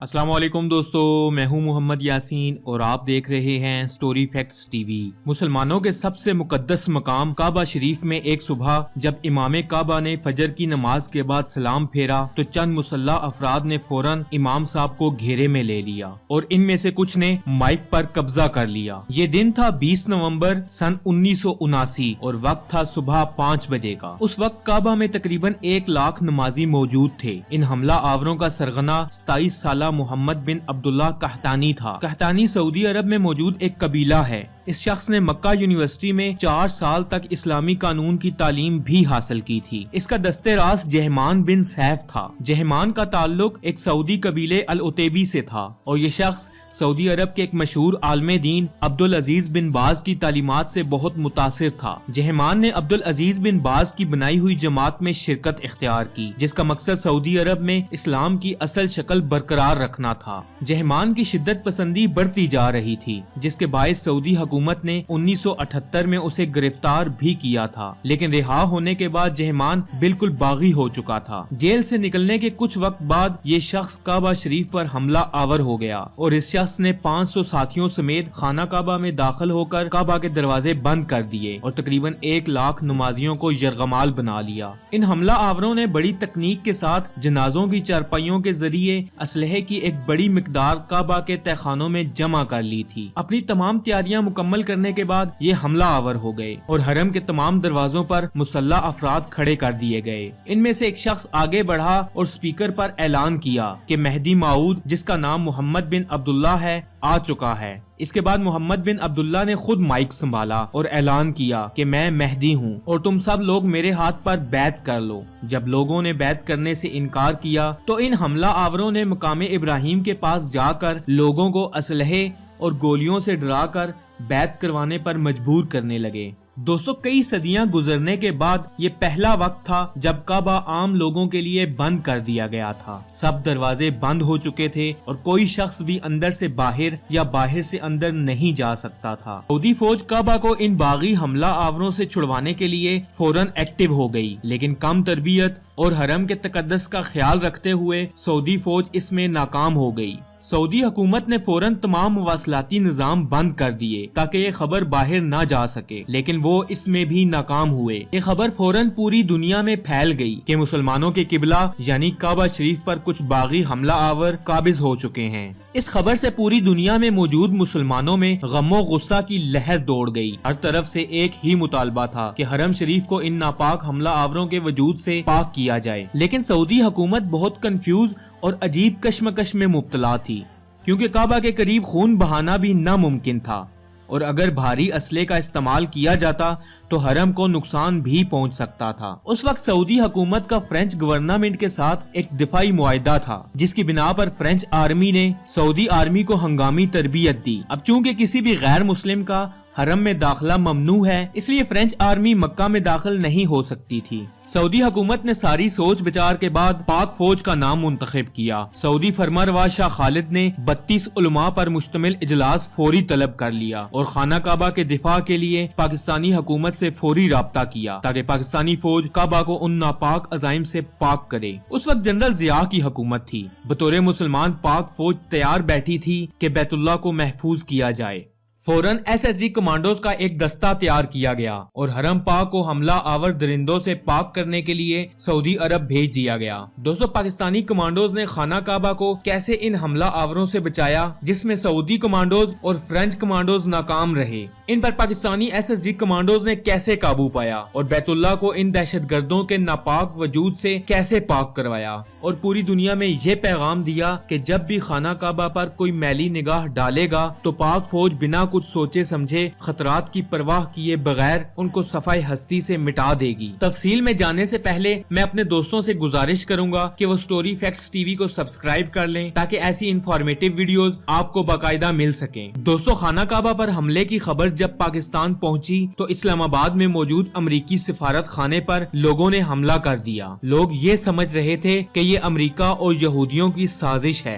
السلام علیکم دوستو، میں ہوں محمد یاسین اور آپ دیکھ رہے ہیں سٹوری فیکٹس ٹی وی۔ مسلمانوں کے سب سے مقدس مقام کعبہ شریف میں ایک صبح جب امام کعبہ نے فجر کی نماز کے بعد سلام پھیرا تو چند مسلح افراد نے فوراً امام صاحب کو گھیرے میں لے لیا اور ان میں سے کچھ نے مائک پر قبضہ کر لیا۔ یہ دن تھا 20 نومبر سن 1979 اور وقت تھا صبح 5 بجے کا۔ اس وقت کعبہ میں تقریباً 1 لاکھ نمازی موجود تھے۔ ان حملہ آوروں کا سرغنہ 27 سالہ محمد بن عبداللہ قحطانی تھا۔ قحطانی سعودی عرب میں موجود ایک قبیلہ ہے۔ اس شخص نے مکہ یونیورسٹی میں 4 سال تک اسلامی قانون کی تعلیم بھی حاصل کی تھی۔ اس کا دستے راست جہمان بن سیف تھا۔ جہمان کا تعلق ایک سعودی قبیلے العتیبی سے تھا اور یہ شخص سعودی عرب کے ایک مشہور عالم دین عبدالعزیز بن باز کی تعلیمات سے بہت متاثر تھا۔ جہمان نے عبدالعزیز بن باز کی بنائی ہوئی جماعت میں شرکت اختیار کی، جس کا مقصد سعودی عرب میں اسلام کی اصل شکل برقرار رکھنا تھا۔ جہمان کی شدت پسندی بڑھتی جا رہی تھی، جس کے باعث سعودی حکومت نے 1978 میں اسے گرفتار بھی کیا تھا، لیکن رہا ہونے کے بعد جہمان بالکل باغی ہو چکا تھا۔ جیل سے نکلنے کے کچھ وقت بعد یہ شخص کعبہ شریف پر حملہ آور ہو گیا اور اس شخص نے 500 ساتھیوں سمیت خانہ کعبہ میں داخل ہو کر کعبہ کے دروازے بند کر دیے اور تقریباً 1 لاکھ نمازیوں کو یرغمال بنا لیا۔ ان حملہ آوروں نے بڑی تکنیک کے ساتھ جنازوں کی چارپائیوں کے ذریعے اسلحے کی ایک بڑی مقدار کعبہ کے تہخانوں میں جمع کر لی تھی۔ اپنی تمام تیاریاں مکمل کرنے کے بعد یہ حملہ آور ہو گئے اور حرم کے تمام دروازوں پر مسلح افراد کھڑے کر دیے گئے۔ ان میں سے ایک شخص آگے بڑھا اور سپیکر پر اعلان کیا کہ مہدی موعود، جس کا نام محمد بن عبداللہ ہے، آ چکا ہے۔ اس کے بعد محمد بن عبداللہ نے خود مائک سنبھالا اور اعلان کیا کہ میں مہدی ہوں اور تم سب لوگ میرے ہاتھ پر بیعت کر لو۔ جب لوگوں نے بیعت کرنے سے انکار کیا تو ان حملہ آوروں نے مقام ابراہیم کے پاس جا کر لوگوں کو اسلحے اور گولیوں سے ڈرا کر بیعت کروانے پر مجبور کرنے لگے۔ دوستو، کئی صدیاں گزرنے کے بعد یہ پہلا وقت تھا جب کعبہ عام لوگوں کے لیے بند کر دیا گیا تھا۔ سب دروازے بند ہو چکے تھے اور کوئی شخص بھی اندر سے باہر یا باہر سے اندر نہیں جا سکتا تھا۔ سعودی فوج کعبہ کو ان باغی حملہ آوروں سے چھڑوانے کے لیے فوراً ایکٹیو ہو گئی، لیکن کم تربیت اور حرم کے تقدس کا خیال رکھتے ہوئے سعودی فوج اس میں ناکام ہو گئی۔ سعودی حکومت نے فوراً تمام مواصلاتی نظام بند کر دیے تاکہ یہ خبر باہر نہ جا سکے، لیکن وہ اس میں بھی ناکام ہوئے۔ یہ خبر فوراً پوری دنیا میں پھیل گئی کہ مسلمانوں کے قبلہ یعنی کعبہ شریف پر کچھ باغی حملہ آور قابض ہو چکے ہیں۔ اس خبر سے پوری دنیا میں موجود مسلمانوں میں غم و غصہ کی لہر دوڑ گئی۔ ہر طرف سے ایک ہی مطالبہ تھا کہ حرم شریف کو ان ناپاک حملہ آوروں کے وجود سے پاک کیا جائے، لیکن سعودی حکومت بہت کنفیوز اور عجیب کشمکش میں مبتلا تھی، کیونکہ کعبہ کے قریب خون بہانا بھی ناممکن تھا اور اگر بھاری اسلحے کا استعمال کیا جاتا تو حرم کو نقصان بھی پہنچ سکتا تھا۔ اس وقت سعودی حکومت کا فرینچ گورنمنٹ کے ساتھ ایک دفاعی معاہدہ تھا، جس کی بنا پر فرینچ آرمی نے سعودی آرمی کو ہنگامی تربیت دی۔ اب چونکہ کسی بھی غیر مسلم کا حرم میں داخلہ ممنوع ہے، اس لیے فرینچ آرمی مکہ میں داخل نہیں ہو سکتی تھی۔ سعودی حکومت نے ساری سوچ بچار کے بعد پاک فوج کا نام منتخب کیا۔ سعودی فرمانروا شاہ خالد نے 32 علماء پر مشتمل اجلاس فوری طلب کر لیا اور خانہ کعبہ کے دفاع کے لیے پاکستانی حکومت سے فوری رابطہ کیا تاکہ پاکستانی فوج کعبہ کو ان ناپاک عزائم سے پاک کرے۔ اس وقت جنرل ضیاء کی حکومت تھی۔ بطور مسلمان پاک فوج تیار بیٹھی تھی کہ بیت اللہ کو محفوظ کیا جائے۔ فوراً SSG کمانڈوز کا ایک دستہ تیار کیا گیا اور حرم پاک کو حملہ آور درندوں سے پاک کرنے کے لیے سعودی عرب بھیج دیا گیا۔ دوستو، پاکستانی کمانڈوز نے خانہ کعبہ کو کیسے ان حملہ آوروں سے بچایا، جس میں سعودی کمانڈوز اور فرینچ کمانڈوز ناکام رہے، ان پر پاکستانی SSG کمانڈوز نے کیسے قابو پایا اور بیت اللہ کو ان دہشت گردوں کے ناپاک وجود سے کیسے پاک کروایا اور پوری دنیا میں یہ پیغام دیا کہ جب بھی خانہ کعبہ پر کوئی میلی نگاہ ڈالے گا تو پاک فوج بنا کچھ سوچے سمجھے خطرات کی پرواہ کیے بغیر ان کو صفحہ ہستی سے مٹا دے گی۔ تفصیل میں جانے سے پہلے میں اپنے دوستوں سے گزارش کروں گا کہ وہ سٹوری فیکٹس ٹی وی کو سبسکرائب کر لیں تاکہ ایسی انفارمیٹو ویڈیوز آپ کو باقاعدہ مل سکیں۔ دوستو، خانہ کعبہ پر حملے کی خبر جب پاکستان پہنچی تو اسلام آباد میں موجود امریکی سفارت خانے پر لوگوں نے حملہ کر دیا۔ لوگ یہ سمجھ رہے تھے کہ یہ امریکہ اور یہودیوں کی سازش ہے۔